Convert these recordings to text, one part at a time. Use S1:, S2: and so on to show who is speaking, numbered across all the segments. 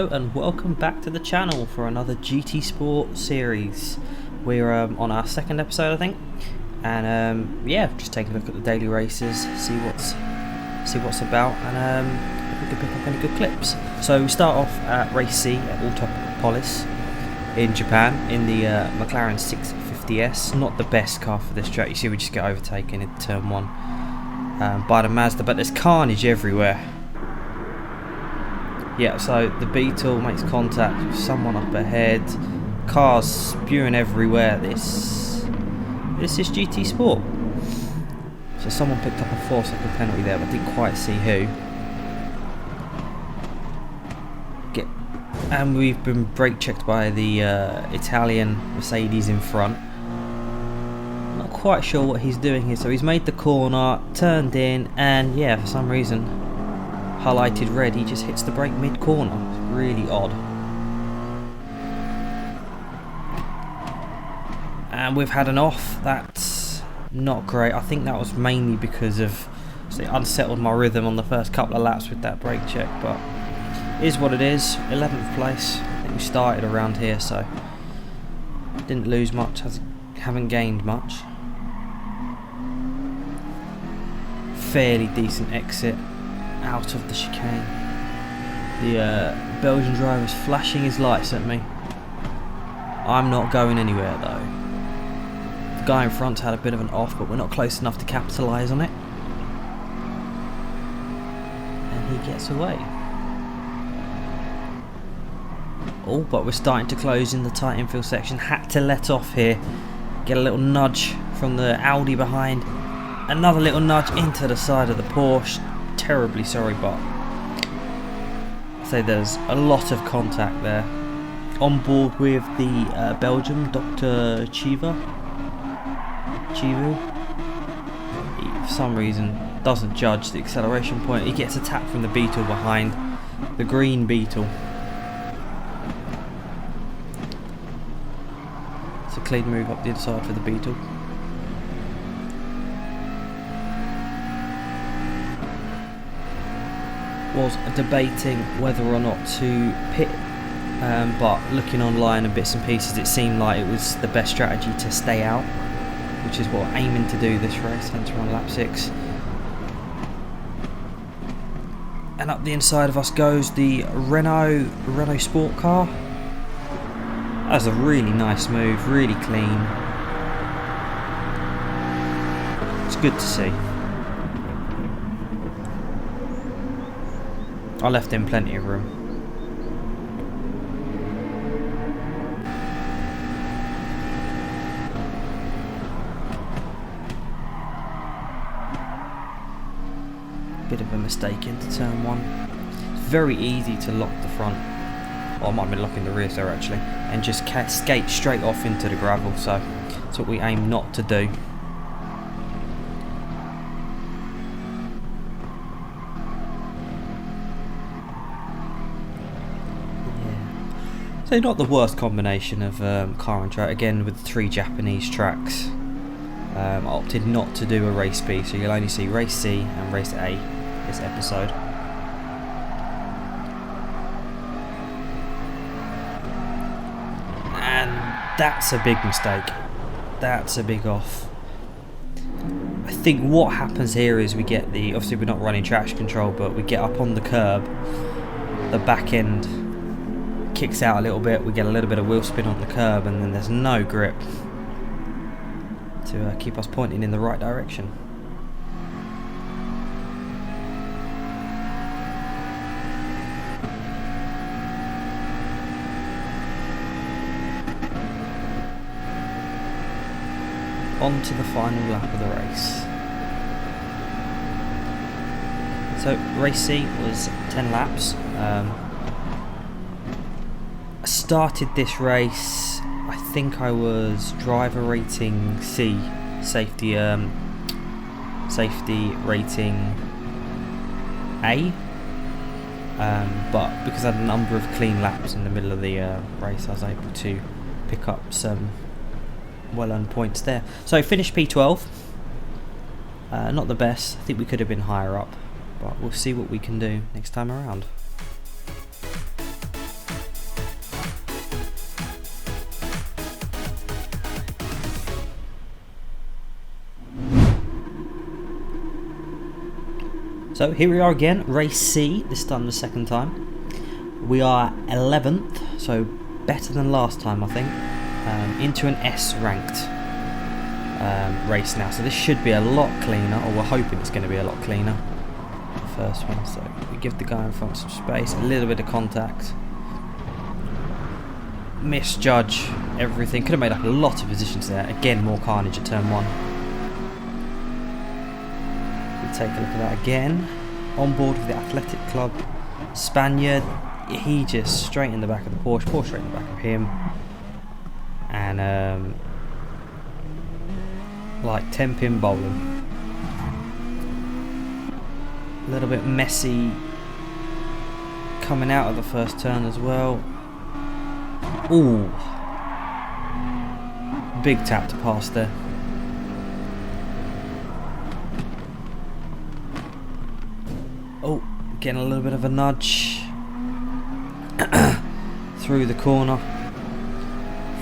S1: Hello and welcome back to the channel for another GT Sport series. We're on our second episode, I think, and yeah, just taking a look at the daily races, see what's about, and if we can pick up any good clips. So we start off at race C at Autopolis in Japan in the McLaren 650S. Not the best car for this track. You see, we just get overtaken in turn 1 by the Mazda, but there's carnage everywhere. Yeah, so the Beetle makes contact with someone up ahead. Cars spewing everywhere. This is GT Sport. So someone picked up a 4-second penalty there, but didn't quite see who. And we've been brake checked by the Italian Mercedes in front. Not quite sure what he's doing here. So he's made the corner, turned in, and yeah, for some reason, highlighted red, he just hits the brake mid-corner. It's really odd. And we've had an off. That's not great. I think that was mainly because of it unsettled my rhythm on the first couple of laps with that brake check, but it is what it is. 11th place. I think we started around here, so didn't lose much, haven't gained much. Fairly decent exit out of the chicane. The Belgian driver is flashing his lights at me. I'm not going anywhere though. The guy in front's had a bit of an off, but we're not close enough to capitalise on it. And he gets away. Oh, but we're starting to close in the tight infield section. Had to let off here. Get a little nudge from the Audi behind. Another little nudge into the side of the Porsche. Terribly sorry, but I'd say there's a lot of contact there. On board with the Belgium, Dr. Chivu. He, for some reason, doesn't judge the acceleration point. He gets attacked from the Beetle behind, the green Beetle. It's a clean move up the inside for the Beetle. Was debating whether or not to pit, but looking online and bits and pieces, it seemed like it was the best strategy to stay out, which is what I'm aiming to do this race. Hence we're on lap 6. And up the inside of us goes the Renault sport car. That's a really nice move, really clean. It's good to see. I left him plenty of room. Bit of a mistake into turn 1. It's very easy to lock the front. Well, I might have been locking the rear there actually. And just skate straight off into the gravel. So that's what we aim not to do. So not the worst combination of car and track. Again, with the 3 Japanese tracks, I opted not to do a race B, so you'll only see race C and race A this episode. And that's a big mistake. That's a big off. I think what happens here is we get the, obviously we're not running traction control, but we get up on the curb, the back end kicks out a little bit, we get a little bit of wheel spin on the curb, and then there's no grip to keep us pointing in the right direction. On to the final lap of the race. So race C was 10 laps. I started this race, I think I was driver rating C, safety rating A, but because I had a number of clean laps in the middle of the race, I was able to pick up some well-earned points there. So finished P12, not the best. I think we could have been higher up, but we'll see what we can do next time around. So here we are again, race C, this time the second time. We are 11th, so better than last time I think, into an S ranked race now. So this should be a lot cleaner, or we're hoping it's going to be a lot cleaner. The first one, so we give the guy in front some space, a little bit of contact. Misjudge everything, could have made up a lot of positions there. Again, more carnage at turn 1. Take a look at that again. On board with the Athletic Club Spaniard, he just straight in the back of the Porsche straight in the back of him, and like 10-pin bowling. A little bit messy coming out of the first turn as well. Ooh, big tap to pass there. Oh, getting a little bit of a nudge through the corner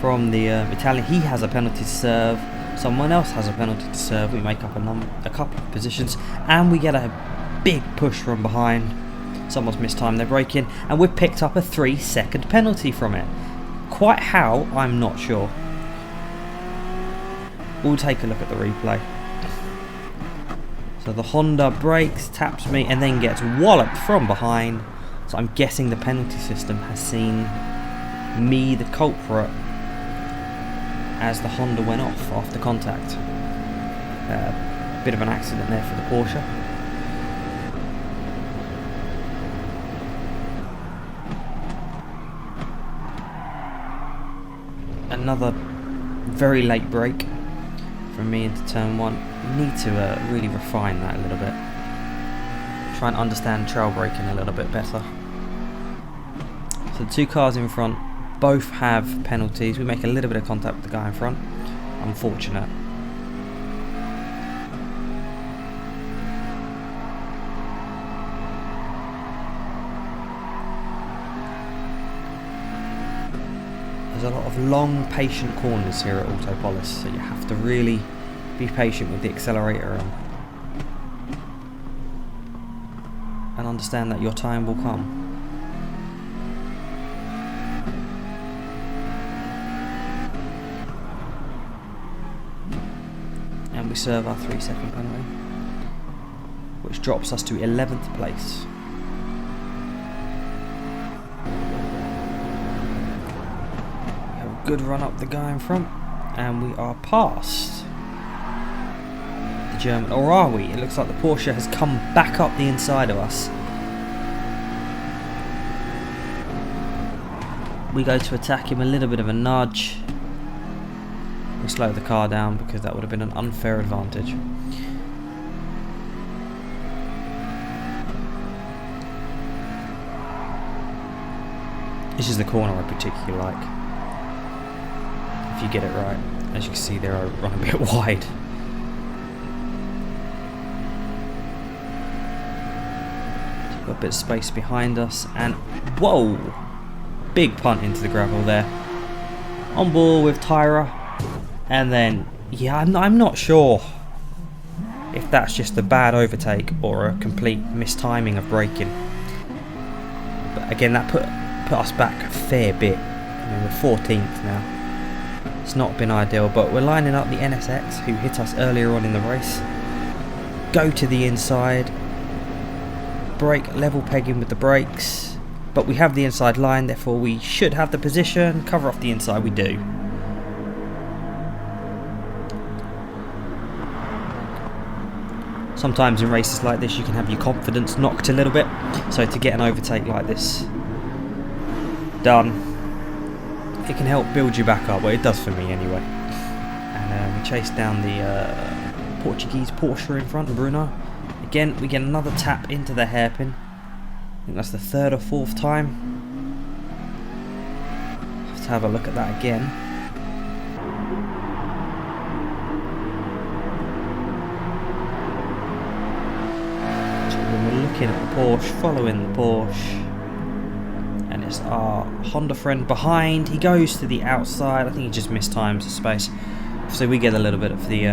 S1: from the Italian. He has a penalty to serve. Someone else has a penalty to serve. We make up a couple of positions, and we get a big push from behind. Someone's mistimed their braking, and we've picked up a 3-second penalty from it. Quite how, I'm not sure. We'll take a look at the replay. So the Honda brakes, taps me, and then gets walloped from behind. So I'm guessing the penalty system has seen me, the culprit, as the Honda went off after contact. Bit of an accident there for the Porsche. Another very late brake from me into turn 1. Need to really refine that a little bit. Try and understand trail braking a little bit better. So the two cars in front both have penalties. We make a little bit of contact with the guy in front. Unfortunate. There's a lot of long, patient corners here at Autopolis, so you have to really be patient with the accelerator and understand that your time will come. And we serve our 3-second penalty, which drops us to 11th place. We have a good run up the guy in front, and we are past German, or are we? It looks like the Porsche has come back up the inside of us. We go to attack him, a little bit of a nudge. We slow the car down because that would have been an unfair advantage. This is the corner I particularly like. If you get it right. As you can see there, I run a bit wide. Got a bit of space behind us, and whoa, big punt into the gravel there. On ball with Tyra, and then yeah, I'm not sure if that's just a bad overtake or a complete mistiming of braking. But again, that put us back a fair bit. I mean, we're 14th now. It's not been ideal, but we're lining up the NSX who hit us earlier on in the race. Go to the inside. Brake, level pegging with the brakes, but we have the inside line, therefore we should have the position. Cover off the inside, we do. Sometimes in races like this you can have your confidence knocked a little bit, so to get an overtake like this done, it can help build you back up. Well, it does for me anyway. And we chase down the Portuguese Porsche in front, Bruno. Again, we get another tap into the hairpin. I think that's the 3rd or 4th time. Let's have a look at that again. So we're looking at the Porsche, following the Porsche. And it's our Honda friend behind. He goes to the outside. I think he just mistimes the space. So we get a little bit of the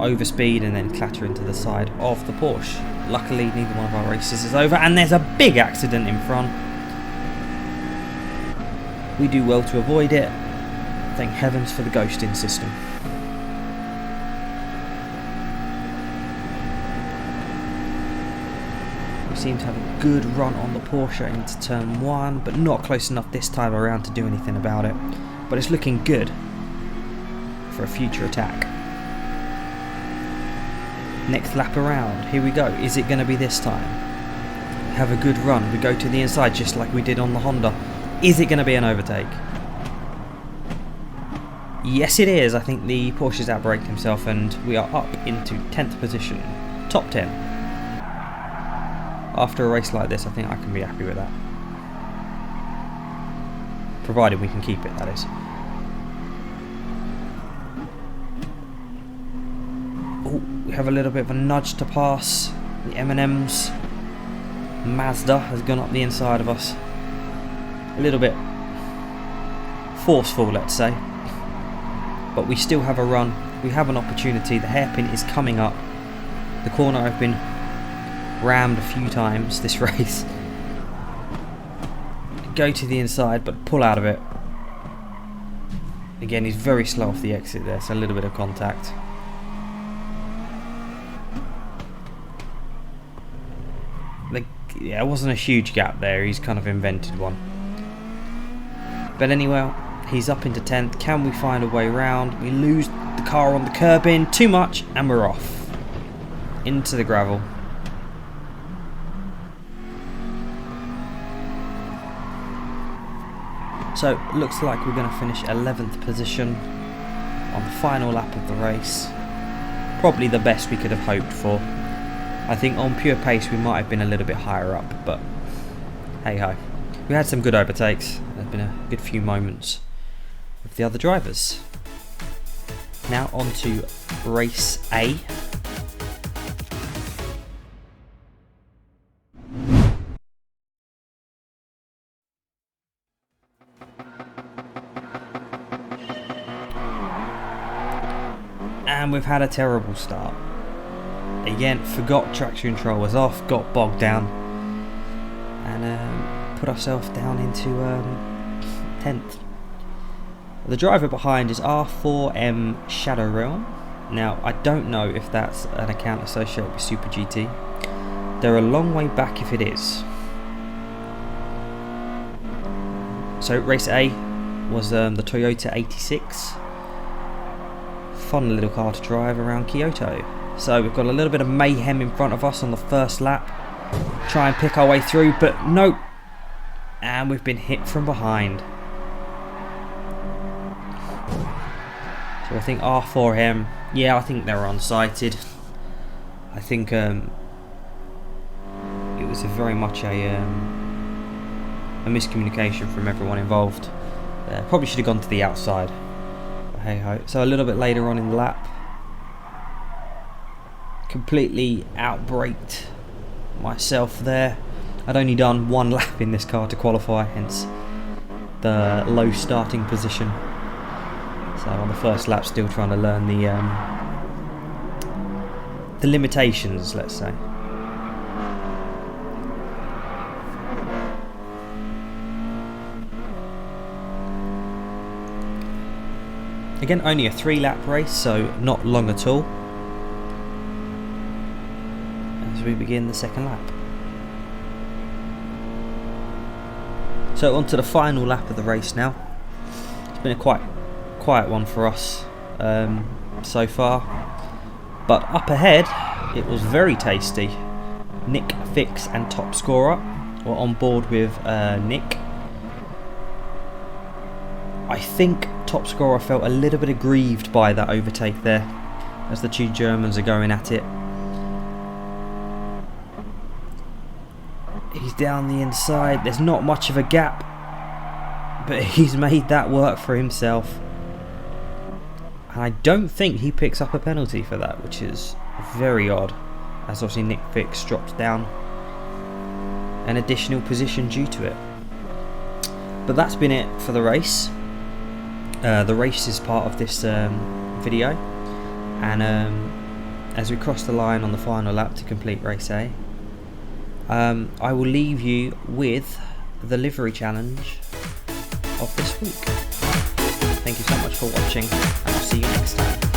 S1: overspeed and then clatter into the side of the Porsche. luckily neither one of our races is over, and there's a big accident in front. We do well to avoid it. Thank heavens for the ghosting system. We seem to have a good run on the Porsche into turn 1, but not close enough this time around to do anything about it. But it's looking good for a future attack. Next lap around, here we go. Is it going to be this time? Have a good run. We go to the inside just like we did on the Honda. Is it going to be an overtake? Yes, it is. I think the Porsche's outbraked himself and we are up into 10th position. Top 10. After a race like this, I think I can be happy with that. Provided we can keep it, that is. Oh, we have a little bit of a nudge to pass. The M&M's Mazda has gone up the inside of us. A little bit forceful, let's say. But we still have a run. We have an opportunity. The hairpin is coming up. The corner I've been rammed a few times this race. Go to the inside, but pull out of it. Again, he's very slow off the exit there, so a little bit of contact. Yeah, it wasn't a huge gap there. He's kind of invented one. But anyway, he's up into 10th. Can we find a way round? We lose the car on the curb in too much, and we're off into the gravel. So it looks like we're going to finish 11th position on the final lap of the race. Probably the best we could have hoped for. I think on pure pace we might have been a little bit higher up, but hey ho. We had some good overtakes. There's been a good few moments with the other drivers. Now on to race A. And we've had a terrible start. Again, forgot traction control was off, got bogged down, and put ourselves down into 10th. The driver behind is R4M Shadow Realm. Now, I don't know if that's an account associated with Super GT. They're a long way back if it is. So, race A was the Toyota 86. Fun little car to drive around Kyoto. So we've got a little bit of mayhem in front of us on the first lap. Try and pick our way through, but nope. And we've been hit from behind. So I think R4M, yeah, I think they were unsighted. I think it was very much a miscommunication from everyone involved. Probably should have gone to the outside. But hey ho. So a little bit later on in the lap, completely outbraked myself there. I'd only done one lap in this car to qualify, hence the low starting position. So on the first lap, still trying to learn the limitations, let's say. Again, only a 3-lap race, so not long at all. As we begin the second lap. So on to the final lap of the race now. It's been a quite quiet one for us so far, but up ahead it was very tasty. Nick, Fix and Top Scorer were on board with Nick. I think Top Scorer felt a little bit aggrieved by that overtake there, as the two Germans are going at it. He's down the inside. There's not much of a gap, but he's made that work for himself. And I don't think he picks up a penalty for that, which is very odd, as obviously Nick Fix drops down an additional position due to it. But that's been it for the race. The race is part of this video, and as we cross the line on the final lap to complete race A, I will leave you with the livery challenge of this week. Thank you so much for watching, and I'll see you next time.